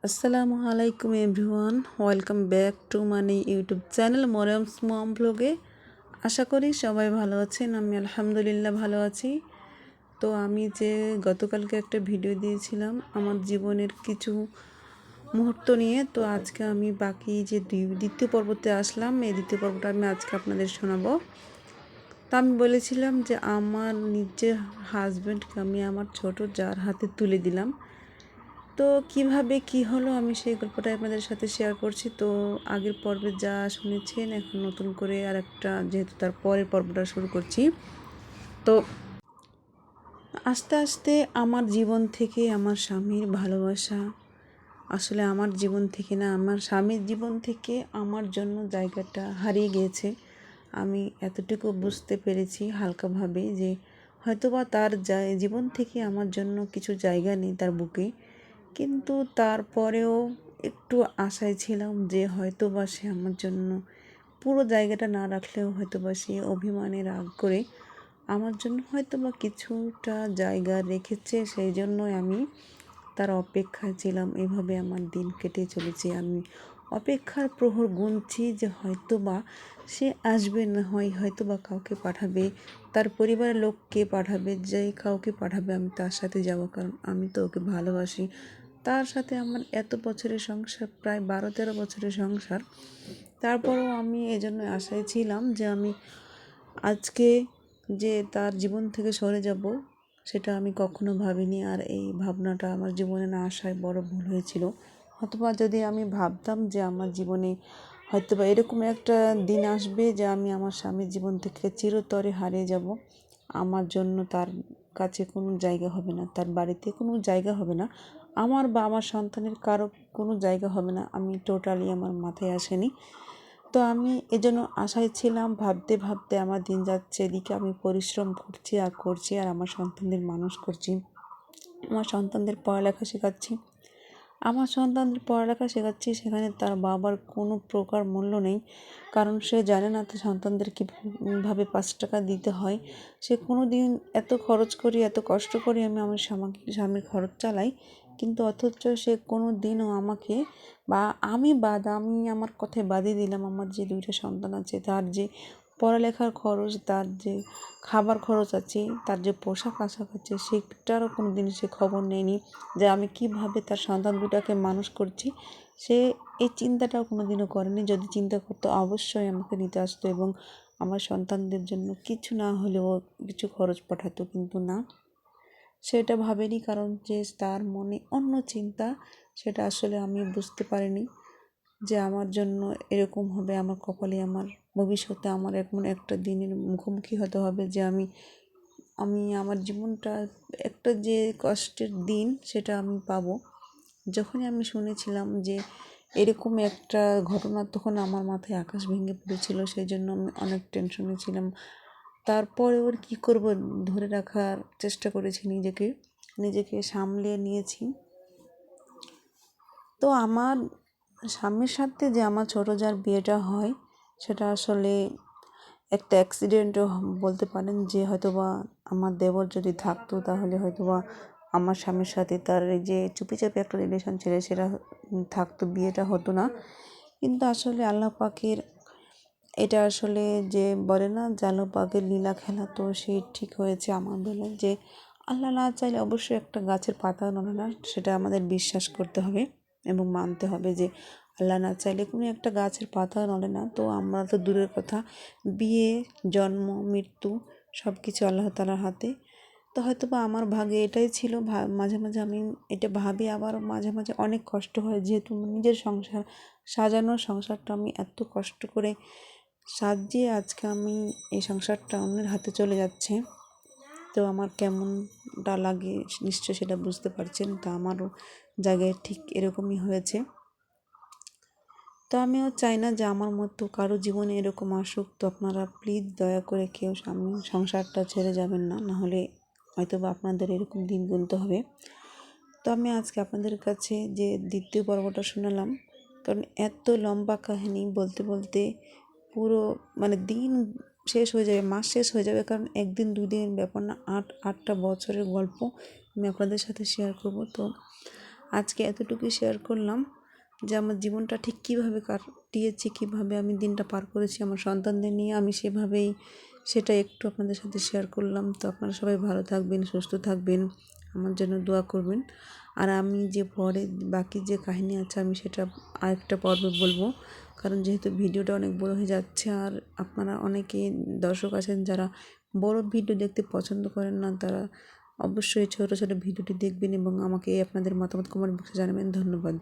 আসসালামু আলাইকুম everyone, welcome back to money YouTube channel Maryam's mom ব্লগে। আশা করি সবাই ভালো আছেন। আমি আলহামদুলিল্লাহ ভালো আছি। তো আমি যে গতকালকে একটা ভিডিও দিয়েছিলাম আমার জীবনের কিছু মুহূর্ত নিয়ে, তো আজকে আমি বাকি যে দ্বিতীয় পর্বতে আসলাম, এই দ্বিতীয় পর্বটা আমি আজকে আপনাদের শোনাবো। তো আমি বলেছিলাম যে আমার নিজের হাজব্যান্ডকে আমি আমার ছোট জার হাতে তুলে দিলাম। তো কিভাবে কি হলো আমি সেই গল্পটা আপনাদের সাথে শেয়ার করছি। তো আগের পর্বে যা শুনেছেন, এখন নতুন করে আর একটা, যেহেতু তার পরের পর্বটা শুরু করছি। তো আস্তে আস্তে আমার জীবন থেকে আমার স্বামীর ভালোবাসা, আসলে আমার জীবন থেকে না, আমার স্বামীর জীবন থেকে আমার জন্য জায়গাটা হারিয়ে গিয়েছে। আমি এতটুকু বুঝতে পেরেছি হালকাভাবে যে হয়তোবা তার জীবন থেকে আমার জন্য কিছু জায়গা নেই তার বুকে। কিন্তু তারপরেও একটু আশায় ছিলাম যে হয়তোবা সে আমার জন্য পুরো জায়গাটা না রাখলেও হয়তোবা সে অভিমানে রাগ করে আমার জন্য হয়তোবা কিছুটা জায়গা রেখেছে। সেই জন্যই আমি তার অপেক্ষায় ছিলাম। এভাবে আমার দিন কেটে চলেছে। আমি অপেক্ষার প্রহর গুনছি যে হয়তোবা সে আসবে, না হয় হয়তোবা কাউকে পাঠাবে, তার পরিবারের লোককে পাঠাবে, যে কাউকে পাঠাবে আমি তার সাথে যাব, কারণ আমি তো ওকে ভালোবাসি। তার সাথে আমার এত বছরের সংসার, প্রায় 12-13 বছরের সংসার। তারপরেও আমি এজন্য আশায় ছিলাম যে আমি আজকে যে তার জীবন থেকে সরে যাব, সেটা আমি কখনো ভাবিনি। আর এই ভাবনাটা আমার জীবনে না আসায় বড় ভুল হয়েছিল। অথবা যদি আমি ভাবতাম যে আমার জীবনে হয়তোবা এরকম একটা দিন আসবে যে আমি আমার স্বামীর জীবন থেকে চিরতরে হারিয়ে যাব, আমার জন্য তার কাছে কোনো জায়গা হবে না, তার বাড়িতে কোনো জায়গা হবে না, আমার বা আমার সন্তানের কারো কোনো জায়গা হবে না, আমি টোটালি আমার মাথায় আসেনি। তো আমি এজন্য আশায় ছিলাম। ভাবতে ভাবতে আমার দিন যাচ্ছে, এদিকে আমি পরিশ্রম করছি আর করছি, আর আমার সন্তানদের মানুষ করছি, আমার সন্তানদের পড়ালেখা শেখাচ্ছি। সেখানে তার বাবার কোনো প্রকার মূল্য নেই, কারণ সে জানে না তার সন্তানদের কীভাবে 5 টাকা দিতে হয়। সে কোনো দিন এত খরচ করি, এত কষ্ট করি আমি আমার স্বামীর খরচ চালাই, কিন্তু অথচ সে কোনো দিনও আমাকে, বা আমি আমার কথায় বাদই দিলাম, আমার যে 2টা সন্তান আছে তার যে পড়ালেখার খরচ, তার যে খাবার খরচ আছে, তার যে পোশাক আশাক আছে, সেটারও কোনো দিন সে খবর নেয়নি যে আমি কিভাবে তার সন্তান দুটাকে মানুষ করছি। সে এই চিন্তাটাও কোনো দিনও করেনি। যদি চিন্তা করতো অবশ্যই আমাকে নিতে আসতো এবং আমার সন্তানদের জন্য কিছু না হলেও কিছু খরচ পাঠাতো, কিন্তু না, সেটা ভাবেনি। কারণ যে তার মনে অন্য চিন্তা, সেটা আসলে আমি বুঝতে পারিনি যে আমার জন্য এরকম হবে, আমার কপালে, আমার ভবিষ্যতে আমার এমন একটা দিনের মুখোমুখি হতে হবে যে আমি আমি আমার জীবনটা একটা যে কষ্টের দিন সেটা আমি পাবো। যখনই আমি শুনেছিলাম যে এরকম একটা ঘটনা, তখন আমার মাথায় আকাশ ভেঙে পড়েছিল। সেই জন্য আমি অনেক টেনশনে ছিলাম। তারপরে ওর কী করব, ধরে রাখার চেষ্টা করেছি, নিজেকে সামলে নিয়েছি। তো আমার স্বামীর সাথে যে আমার ছোটো যার বিয়েটা হয়, সেটা আসলে একটা অ্যাক্সিডেন্টও বলতে পারেন। যে হয়তোবা আমার দেবর যদি থাকতো তাহলে হয়তোবা আমার স্বামীর সাথে তার এই যে চুপিচাপি একটা রিলেশন ছিল সেটা থাকতো, বিয়েটা হতো না। কিন্তু আসলে আল্লাহ পাকের, এটা আসলে যে বলে না যে আল্লাহ পাকের লীলা খেলা, তো সেই ঠিক হয়েছে আমার বলে যে আল্লাহ না চাইলে অবশ্যই একটা গাছের পাতা নড়ে না, সেটা আমাদের বিশ্বাস করতে হবে এবং মানতে হবে যে আল্লাহ না চাইলে কোনো একটা গাছের পাতা নড়ে না। তো আমরা তো দূরের কথা, বিয়ে, জন্ম, মৃত্যু সব কিছু আল্লাহ তাআলার হাতে। তো হয়তো বা আমার ভাগে এটাই ছিল। মাঝে মাঝে আমি এটা ভাবি, আবার মাঝে মাঝে অনেক কষ্ট হয়, যেহেতু নিজের সংসার সাজানোর সংসারটা আমি এত কষ্ট করে সাজিয়ে আজকে আমি এই সংসারটা অন্যের হাতে চলে যাচ্ছে, তো আমার কেমনটা লাগে নিশ্চয় সেটা বুঝতে পারছেন। তো আমারও জায়গায় ঠিক এরকমই হয়েছে। তো আমিও চাই না যে আমার মতো কারো জীবনে এরকম আসুক। তো আপনারা প্লিজ দয়া করে কেউ সংসারটা ছেড়ে যাবেন না, নাহলে হয়তো বা আপনাদের এরকম দিন গুনতে হবে। তো আমি আজকে আপনাদের কাছে যে দ্বিতীয় পর্বটা শোনালাম, কারণ এত লম্বা কাহিনী বলতে বলতে পুরো দিন শেষ হয়ে যাবে, মাস শেষ হয়ে যাবে, কারণ একদিন দুদিনের ব্যাপার না, 8টা বছরের গল্প আমি আপনাদের সাথে শেয়ার করব। তো আজকে এতটুকুই শেয়ার করলাম যে আমার জীবনটা ঠিক কীভাবে কাটিয়েছি, কীভাবে আমি দিনটা পার করেছি আমার সন্তানদের নিয়ে, আমি সেভাবেই সেটা একটু আপনাদের সাথে শেয়ার করলাম। তো আপনারা সবাই ভালো থাকবেন, সুস্থ থাকবেন, আমার জন্য দোয়া করবেন। আর আমি যে পরে বাকি যে কাহিনী আছে আমি সেটা আরেকটা পর্বে বলবো, কারণ যেহেতু ভিডিওটা অনেক বড় হয়ে যাচ্ছে আর আপনারা অনেকে দর্শক আছেন যারা বড় ভিডিও দেখতে পছন্দ করেন না, তারা অবশ্যই ছোটো ছোটো ভিডিওটি দেখবেন এবং আমাকে আপনাদের মতামত কমেন্ট বক্সে জানাবেন। ধন্যবাদ।